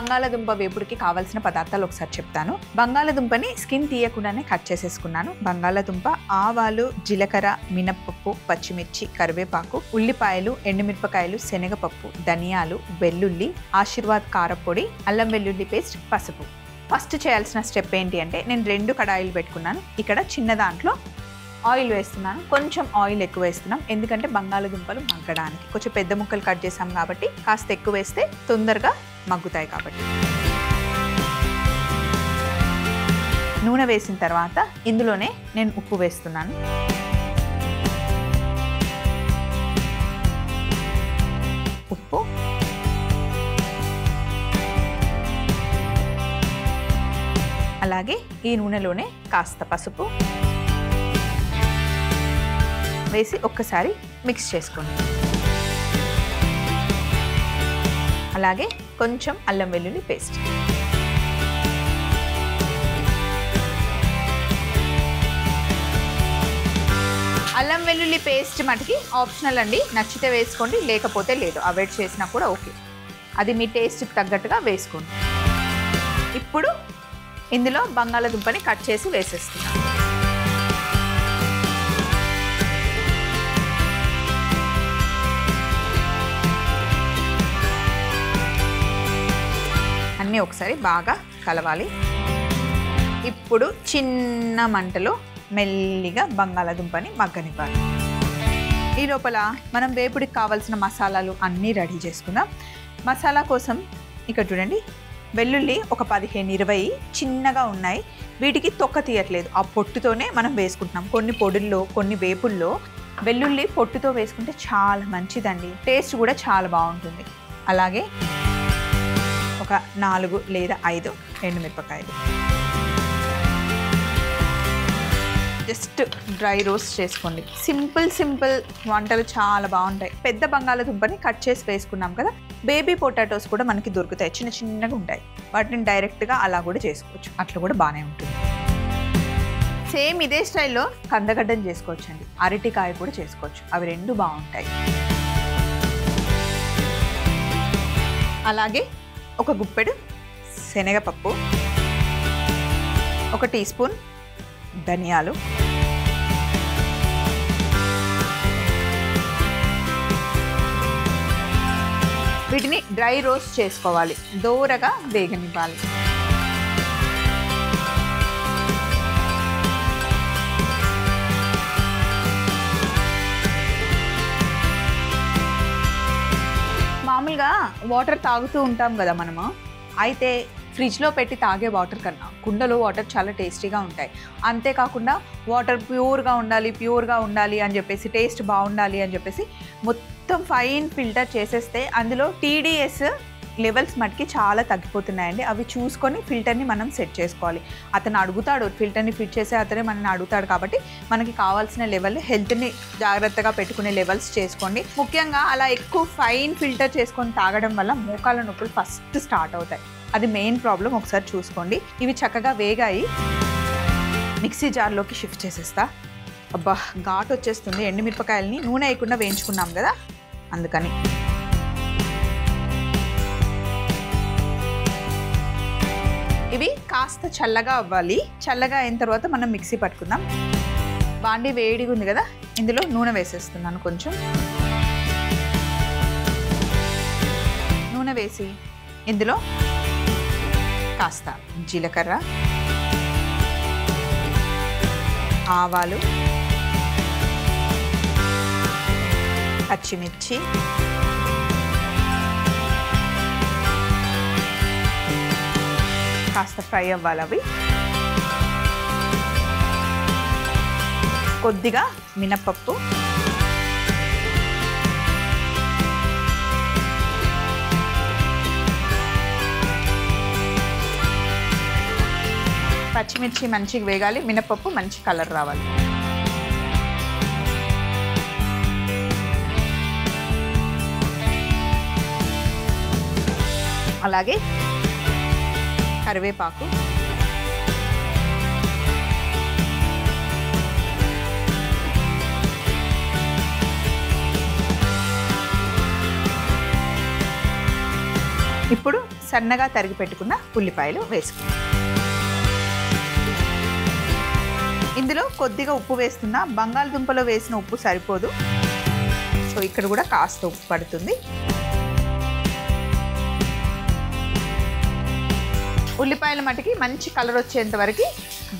బంగాళదుంప వేపుడికి కావాల్సిన పదార్థాలు ఒకసారి చెప్తాను. బంగాళదుంపని స్కిన్ తీయకుండానే కట్ చేసేసుకున్నాను. బంగాళదుంప, ఆవాలు, జీలకర్ర, మినప్పప్పు, పచ్చిమిర్చి, కరివేపాకు, ఉల్లిపాయలు, ఎండుమిరపకాయలు, శనగపప్పు, ధనియాలు, వెల్లుల్లి, ఆశీర్వాద్ కారపొడి, అల్లం వెల్లుల్లి పేస్ట్, పసుపు. ఫస్ట్ చేయాల్సిన స్టెప్ ఏంటి అంటే నేను 2 కడాయిలు పెట్టుకున్నాను. ఇక్కడ చిన్న దాంట్లో ఆయిల్ వేస్తున్నాను. కొంచెం ఆయిల్ ఎక్కువ వేస్తున్నాం ఎందుకంటే బంగాళదుంపలు మగ్గడానికి. కొంచెం పెద్ద ముక్కలు కట్ చేసాం కాబట్టి కాస్త ఎక్కువ వేస్తే తొందరగా మగ్గుతాయి కాబట్టి. నూనె వేసిన తర్వాత ఇందులోనే నేను ఉప్పు వేస్తున్నాను. ఉప్పు, అలాగే ఈ నూనెలోనే కాస్త పసుపు వేసి ఒక్కసారి మిక్స్ చేసుకోండి. అలాగే కొంచెం అల్లం వెల్లుల్లి పేస్ట్. అల్లం వెల్లుల్లి పేస్ట్ మటుకి ఆప్షనల్ అండి. నచ్చితే వేసుకోండి, లేకపోతే లేదు. అవాయిడ్ చేసినా కూడా ఓకే. అది మీ టేస్ట్కి తగ్గట్టుగా వేసుకోండి. ఇప్పుడు ఇందులో బంగాళదుంపని కట్ చేసి వేసేస్తున్నాను. అన్నీ ఒకసారి బాగా కలవాలి. ఇప్పుడు చిన్న మంటలో మెల్లిగా బంగాళదుంపని మగ్గనివ్వాలి. ఈ లోపల మనం వేపుడికి కావాల్సిన మసాలాలు అన్నీ రెడీ చేసుకుందాం. మసాలా కోసం ఇక్కడ చూడండి, వెల్లుల్లి ఒక 15-20 చిన్నగా ఉన్నాయి. వీటికి తొక్క తీయట్లేదు, ఆ పొట్టుతోనే మనం వేసుకుంటున్నాం. కొన్ని పొడుల్లో, కొన్ని వేపుల్లో వెల్లుల్లి పొట్టుతో వేసుకుంటే చాలా మంచిదండి. టేస్ట్ కూడా చాలా బాగుంటుంది. అలాగే ఒక 4 లేదా 5 ఎండుమిరపకాయలు. జస్ట్ డ్రై రోస్ట్ చేసుకోండి. సింపుల్ వంటలు చాలా బాగుంటాయి. పెద్ద బంగాళదుంపని కట్ చేసి వేసుకున్నాం కదా, బేబీ పొటాటోస్ కూడా మనకి దొరుకుతాయి, చిన్నగా ఉంటాయి. వాటిని డైరెక్ట్గా అలా కూడా చేసుకోవచ్చు, అట్లా కూడా బాగానే ఉంటుంది. సేమ్ ఇదే స్టైల్లో కందగడ్డని చేసుకోవచ్చు అండి, అరటికాయ కూడా చేసుకోవచ్చు. అవి 2 బాగుంటాయి. అలాగే ఒక గుప్పెడు శనగపప్పు, 1 టీ స్పూన్ ధనియాలు, వీటిని డ్రై రోస్ట్ చేసుకోవాలి, దోరగా వేగనివ్వాలి. మామూలుగా వాటర్ తాగుతూ ఉంటాం కదా మనము, అయితే ఫ్రిడ్జ్లో పెట్టి తాగే వాటర్ కన్నా కుండలో వాటర్ చాలా టేస్టీగా ఉంటాయి. అంతేకాకుండా వాటర్ ప్యూర్గా ఉండాలి అని చెప్పేసి, టేస్ట్ బాగుండాలి అని చెప్పేసి మొత్తం ఫైన్ ఫిల్టర్ చేసేస్తే అందులో టీడీఎస్ లెవెల్స్ మటుకి చాలా తగ్గిపోతున్నాయండి. అవి చూసుకొని ఫిల్టర్ని మనం సెట్ చేసుకోవాలి. అతను అడుగుతాడు, ఫిల్టర్ని ఫిట్ చేసే అతనే మనల్ని అడుగుతాడు కాబట్టి మనకి కావాల్సిన లెవెల్, హెల్త్ని జాగ్రత్తగా పెట్టుకునే లెవెల్స్ చేసుకోండి. ముఖ్యంగా అలా ఎక్కువ ఫైన్ ఫిల్టర్ చేసుకొని తాగడం వల్ల మోకాళ్ళ నొప్పులు ఫస్ట్ స్టార్ట్ అవుతాయి. అది మెయిన్ ప్రాబ్లం. ఒకసారి చూసుకోండి. ఇవి చక్కగా వేగాయి. మిక్సీ జార్లోకి షిఫ్ట్ చేసేస్తా. అబ్బా ఘాటు వచ్చేస్తుంది. ఎండుమిరపకాయలని నూనె వేయకుండా వేయించుకున్నాం కదా, అందుకని. ఇవి కాస్త చల్లగా అవ్వాలి. చల్లగా అయిన తర్వాత మనం మిక్సీ పట్టుకుందాం. బాండి వేడిగా ఉంది కదా, ఇందులో నూనె వేసేస్తున్నాను. కొంచెం నూనె వేసి ఇందులో కాస్త జీలకర్ర, ఆవాలు, పచ్చిమిర్చి, కాస్త ఫ్రై అవ్వాలి అవి. కొద్దిగా మినప్పప్పు, పచ్చిమిర్చి మంచిగా వేగాలి, మినప్పప్పు మంచి కలర్ రావాలి. అలాగే కరివేపాకు, ఇప్పుడు సన్నగా తరిగి పెట్టుకున్న ఉల్లిపాయలు వేసుకుందాం. ఇందులో కొద్దిగా ఉప్పు వేస్తున్నా, బంగాళదుంపలో వేసిన ఉప్పు సరిపోదు, సో ఇక్కడ కూడా కాస్త ఉప్పు పడుతుంది. ఉల్లిపాయల మటుకి మంచి కలర్ వచ్చేంత వరకు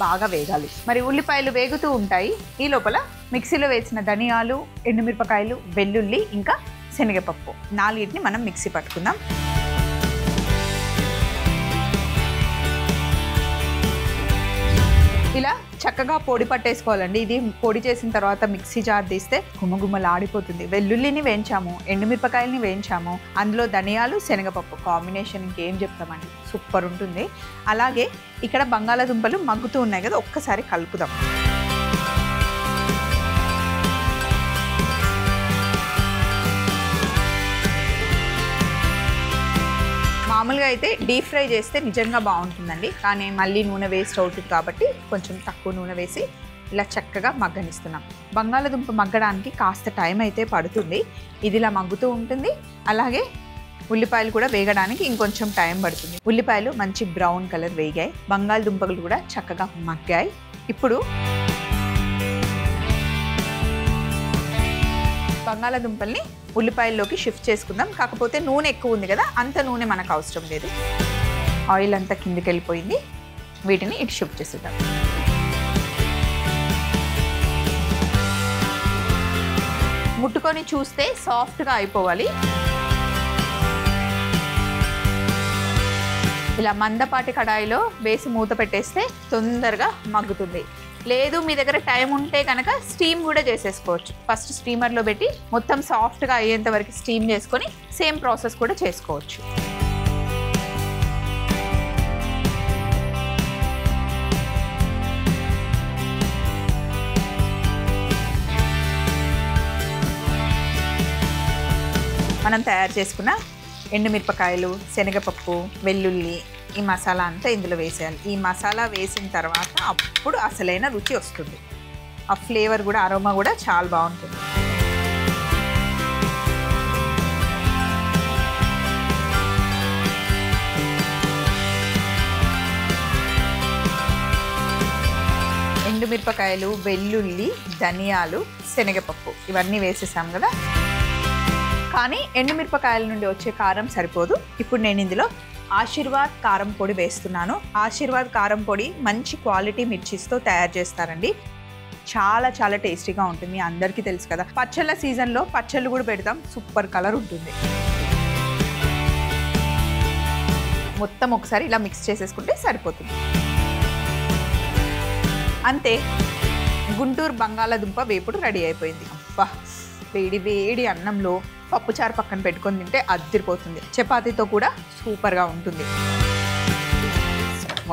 బాగా వేగాలి. మరి ఉల్లిపాయలు వేగుతూ ఉంటాయి, ఈ లోపల మిక్సీలో వేసిన ధనియాలు, ఎండుమిరపకాయలు, వెల్లుల్లి ఇంకా శనగపప్పు 4ని మనం మిక్సీ పట్టుకుందాం. ఇలా చక్కగా పొడి పట్టేసుకోవాలండి. ఇది పొడి చేసిన తర్వాత మిక్సీ జార్ తీస్తే గుమ్మగుమ్మలు ఆడిపోతుంది. వెల్లుల్లిని వేయించాము, ఎండుమిరపకాయలని వేయించాము, అందులో ధనియాలు, శనగపప్పు కాంబినేషన్ ఇంకేం చెప్తామండి, సూపర్ ఉంటుంది. అలాగే ఇక్కడ బంగాళాదుంపలు మగ్గుతూ ఉన్నాయి కదా, ఒక్కసారి కలుపుదాం. మామూలుగా అయితే డీప్ ఫ్రై చేస్తే నిజంగా బాగుంటుందండి, కానీ మళ్ళీ నూనె వేస్ట్ అవుతుంది కాబట్టి కొంచెం తక్కువ నూనె వేసి ఇలా చక్కగా మగ్గనిస్తున్నాం. బంగాళదుంప మగ్గడానికి కాస్త టైం అయితే పడుతుంది. ఇది ఇలా మగ్గుతూ ఉంటుంది. అలాగే ఉల్లిపాయలు కూడా వేగడానికి ఇంకొంచెం టైం పడుతుంది. ఉల్లిపాయలు మంచి బ్రౌన్ కలర్ వేగాయి, బంగాళదుంపలు కూడా చక్కగా మగ్గాయి. ఇప్పుడు బంగాళదుంపల్ని ఉల్లిపాయల్లోకి షిఫ్ట్ చేసుకుందాం. కాకపోతే నూనె ఎక్కువ ఉంది కదా, అంత నూనె మనకు అవసరం లేదు. ఆయిల్ అంతా కిందికి వెళ్ళిపోయింది, వీటిని ఇటు షిఫ్ట్ చేసేద్దాం. ముట్టుకొని చూస్తే సాఫ్ట్గా అయిపోవాలి. ఇలా మందపాటి కడాయిలో వేసి మూత పెట్టేస్తే తొందరగా మగ్గుతుంది. లేదు మీ దగ్గర టైం ఉంటే కనుక స్టీమ్ కూడా చేసేసుకోవచ్చు. ఫస్ట్ స్టీమర్లో పెట్టి మొత్తం సాఫ్ట్గా అయ్యేంత వరకు స్టీమ్ చేసుకొని సేమ్ ప్రాసెస్ కూడా చేసుకోవచ్చు. మనం తయారు చేసుకున్న ఎండుమిరపకాయలు, శనగపప్పు, వెల్లుల్లి, ఈ మసాలా అంతా ఇందులో వేసేయాలి. ఈ మసాలా వేసిన తర్వాత అప్పుడు అసలైన రుచి వస్తుంది. ఆ ఫ్లేవర్ కూడా, అరోమా కూడా చాలా బాగుంటుంది. ఎండుమిరపకాయలు, వెల్లుల్లి, ధనియాలు, శనగపప్పు ఇవన్నీ వేసేసాం కదా. కానీ ఎండుమిరపకాయల నుండి వచ్చే కారం సరిపోదు. ఇప్పుడు నేను ఇందులో ఆశీర్వాద్ కారం పొడి వేస్తున్నాను. ఆశీర్వాద్ కారం పొడి మంచి క్వాలిటీ మిర్చిస్తో తయారు చేస్తారండి. చాలా చాలా టేస్టీగా ఉంటుంది. మీ అందరికీ తెలుసు కదా, పచ్చళ్ళ సీజన్లో పచ్చళ్ళు కూడా పెడతాం, సూపర్ కలర్ ఉంటుంది. మొత్తం ఒకసారి ఇలా మిక్స్ చేసేసుకుంటే సరిపోతుంది. అంతే, గుంటూరు బంగాళాదుంప వేపుడు రెడీ అయిపోయింది. అబ్బా, వేడి వేడి అన్నంలో పప్పుచారు పక్కన పెట్టుకొని తింటే అదిరిపోతుంది. చపాతీతో కూడా సూపర్గా ఉంటుంది.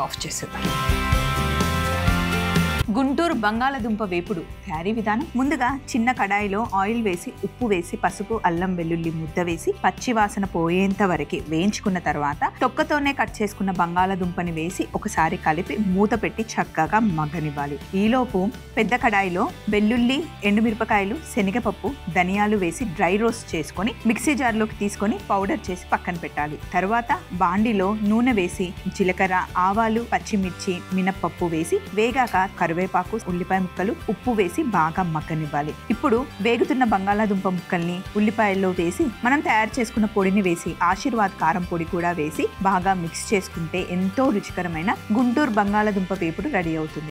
ఆఫ్ చేసేద్దాం. గుంటూరు బంగాళదుంప వేపుడు తయారీ విధానం: ముందుగా చిన్న కడాయిలో ఆయిల్ వేసి, ఉప్పు వేసి, పసుపు, అల్లం వెల్లుల్లి ముద్ద వేసి పచ్చివాసన పోయేంత వరకు వేయించుకున్న తర్వాత తొక్కతోనే కట్ చేసుకున్న బంగాళదుంపని వేసి ఒకసారి కలిపి మూత పెట్టి చక్కగా మగ్గనివ్వాలి. ఈలోపు పెద్ద కడాయిలో వెల్లుల్లి, ఎండుమిరపకాయలు, శనగపప్పు, ధనియాలు వేసి డ్రై రోస్ట్ చేసుకొని మిక్సీ జార్లోకి తీసుకొని పౌడర్ చేసి పక్కన పెట్టాలి. తర్వాత బాండిలో నూనె వేసి జీలకర్ర, ఆవాలు, పచ్చిమిర్చి, మినప్పప్పు వేసి వేగాక కరివేపాకు, ఉల్లిపాయ ముక్కలు, ఉప్పు వేసి బాగా మగ్గనివ్వాలి. ఇప్పుడు వేగుతున్న బంగాళాదుంప ముక్కల్ని ఉల్లిపాయల్లో వేసి మనం తయారు చేసుకున్న పొడిని వేసి ఆశీర్వాద్ కారం పొడి కూడా వేసి బాగా మిక్స్ చేసుకుంటే ఎంతో రుచికరమైన గుంటూరు బంగాళాదుంప వేపుడు రెడీ అవుతుంది.